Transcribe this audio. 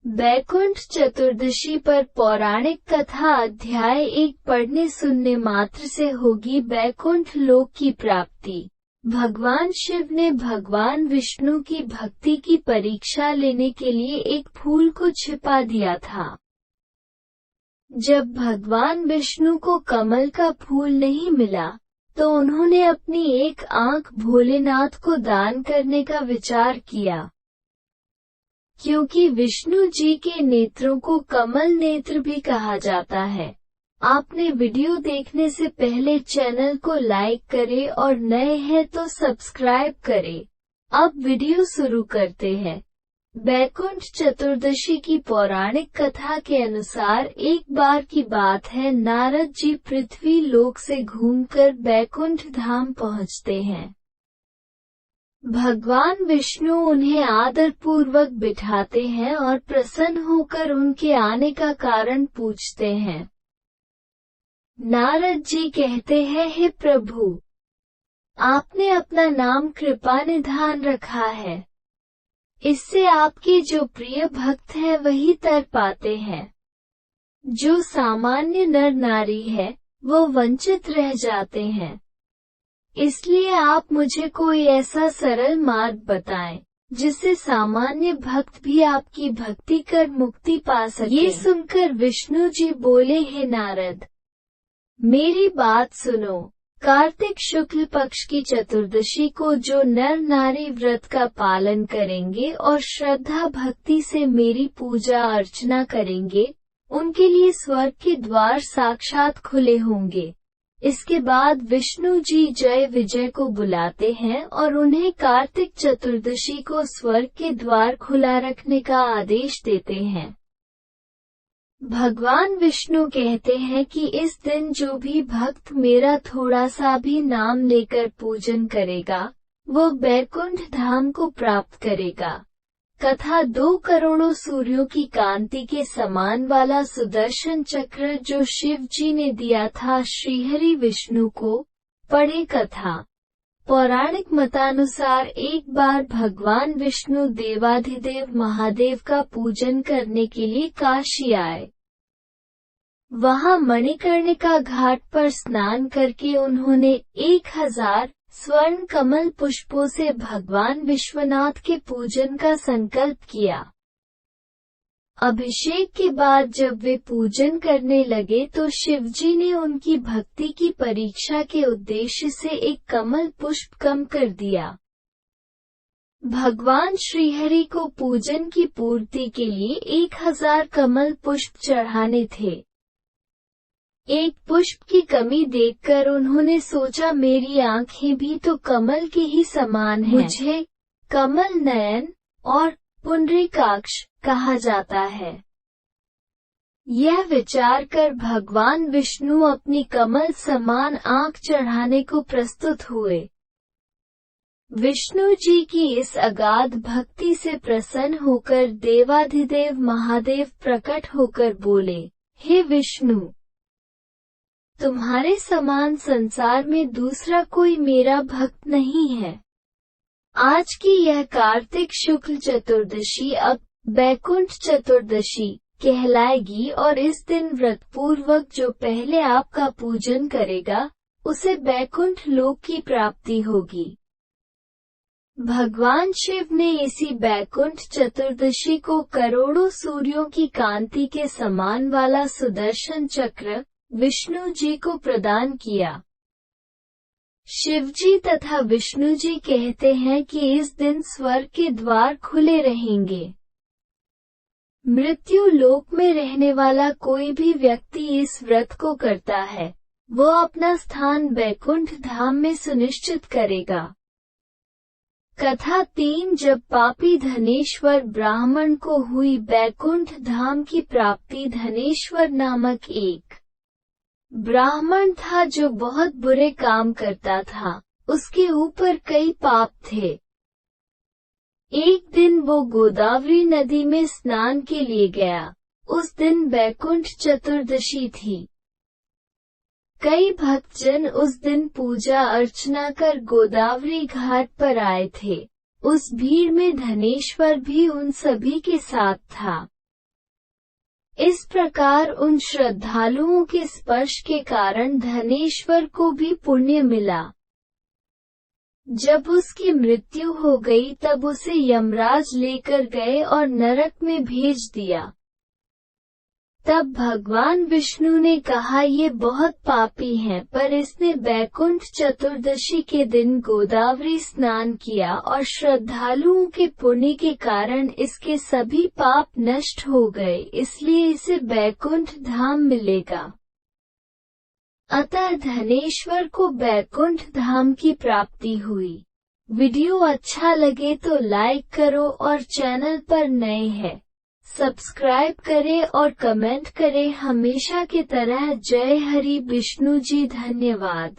बैकुंठ चतुर्दशी पर पौराणिक कथा अध्याय 1 पढ़ने सुनने मात्र से होगी बैकुंठ लोक की प्राप्ति। भगवान शिव ने भगवान विष्णु की भक्ति की परीक्षा लेने के लिए एक फूल को छिपा दिया था। जब भगवान विष्णु को कमल का फूल नहीं मिला तो उन्होंने अपनी एक आंख भोलेनाथ को दान करने का विचार किया। क्योंकि विष्णु जी के नेत्रों को कमल नेत्र भी कहा जाता है। आपने वीडियो देखने से पहले चैनल को लाइक करें और नए हैं तो सब्सक्राइब करें। अब वीडियो शुरू करते हैं। बैकुंठ चतुर्दशी की पौराणिक कथा के अनुसार एक बार की बात है, नारद जी पृथ्वी लोक से घूमकर बैकुंठ धाम पहुँचते हैं। भगवान विष्णु उन्हें आदर पूर्वक बिठाते हैं और प्रसन्न होकर उनके आने का कारण पूछते हैं। नारद जी कहते हैं, हे प्रभु, आपने अपना नाम कृपा निधान रखा है। इससे आपके जो प्रिय भक्त हैं वही तर पाते हैं। जो सामान्य नर नारी है वो वंचित रह जाते हैं। इसलिए आप मुझे कोई ऐसा सरल मार्ग बताएं जिससे सामान्य भक्त भी आपकी भक्ति कर मुक्ति पा सके। ये सुनकर विष्णु जी बोले, हे नारद, मेरी बात सुनो। कार्तिक शुक्ल पक्ष की चतुर्दशी को जो नर नारी व्रत का पालन करेंगे और श्रद्धा भक्ति से मेरी पूजा अर्चना करेंगे, उनके लिए स्वर्ग के द्वार साक्षात खुले होंगे। इसके बाद विष्णु जी जय विजय को बुलाते हैं और उन्हें कार्तिक चतुर्दशी को स्वर्ग के द्वार खुला रखने का आदेश देते हैं। भगवान विष्णु कहते हैं कि इस दिन जो भी भक्त मेरा थोड़ा सा भी नाम लेकर पूजन करेगा वो बैकुंठ धाम को प्राप्त करेगा। कथा 2 करोड़ों सूर्यों की कांति के समान वाला सुदर्शन चक्र जो शिव जी ने दिया था श्रीहरि विष्णु को, पढ़े कथा। पौराणिक मतानुसार एक बार भगवान विष्णु देवाधिदेव महादेव का पूजन करने के लिए काशी आए। वहां मणिकर्णिका घाट पर स्नान करके उन्होंने 1000 स्वर्ण कमल पुष्पों से भगवान विश्वनाथ के पूजन का संकल्प किया। अभिषेक के बाद जब वे पूजन करने लगे तो शिवजी ने उनकी भक्ति की परीक्षा के उद्देश्य से एक कमल पुष्प कम कर दिया। भगवान श्रीहरि को पूजन की पूर्ति के लिए 1000 कमल पुष्प चढ़ाने थे। एक पुष्प की कमी देखकर उन्होंने सोचा, मेरी आंखें भी तो कमल के ही समान हैं। मुझे कमल नयन और पुंडरीकाक्ष कहा जाता है। यह विचार कर भगवान विष्णु अपनी कमल समान आंख चढ़ाने को प्रस्तुत हुए। विष्णु जी की इस अगाध भक्ति से प्रसन्न होकर देवाधिदेव महादेव प्रकट होकर बोले, हे विष्णु, तुम्हारे समान संसार में दूसरा कोई मेरा भक्त नहीं है। आज की यह कार्तिक शुक्ल चतुर्दशी अब बैकुंठ चतुर्दशी कहलाएगी और इस दिन व्रत पूर्वक जो पहले आपका पूजन करेगा उसे बैकुंठ लोक की प्राप्ति होगी। भगवान शिव ने इसी बैकुंठ चतुर्दशी को करोड़ों सूर्यों की कांति के समान वाला सुदर्शन चक्र विष्णु जी को प्रदान किया। शिवजी तथा विष्णु जी कहते हैं कि इस दिन स्वर्ग के द्वार खुले रहेंगे। मृत्यु लोक में रहने वाला कोई भी व्यक्ति इस व्रत को करता है वो अपना स्थान बैकुंठ धाम में सुनिश्चित करेगा। कथा 3 जब पापी धनेश्वर ब्राह्मण को हुई बैकुंठ धाम की प्राप्ति। धनेश्वर नामक एक ब्राह्मण था जो बहुत बुरे काम करता था। उसके ऊपर कई पाप थे। एक दिन वो गोदावरी नदी में स्नान के लिए गया। उस दिन बैकुंठ चतुर्दशी थी। कई भक्तजन उस दिन पूजा अर्चना कर गोदावरी घाट पर आए थे। उस भीड़ में धनेश्वर भी उन सभी के साथ था। इस प्रकार उन श्रद्धालुओं के स्पर्श के कारण धनेश्वर को भी पुण्य मिला। जब उसकी मृत्यु हो गई तब उसे यमराज लेकर गए और नरक में भेज दिया। तब भगवान विष्णु ने कहा ये बहुत पापी है, पर इसने बैकुंठ चतुर्दशी के दिन गोदावरी स्नान किया और श्रद्धालुओं के पुण्य के कारण इसके सभी पाप नष्ट हो गए, इसलिए इसे बैकुंठ धाम मिलेगा। अतः धनेश्वर को बैकुंठ धाम की प्राप्ति हुई। वीडियो अच्छा लगे तो लाइक करो और चैनल पर नए हैं सब्सक्राइब करें और कमेंट करें। हमेशा की तरह जय हरि विष्णु जी। धन्यवाद।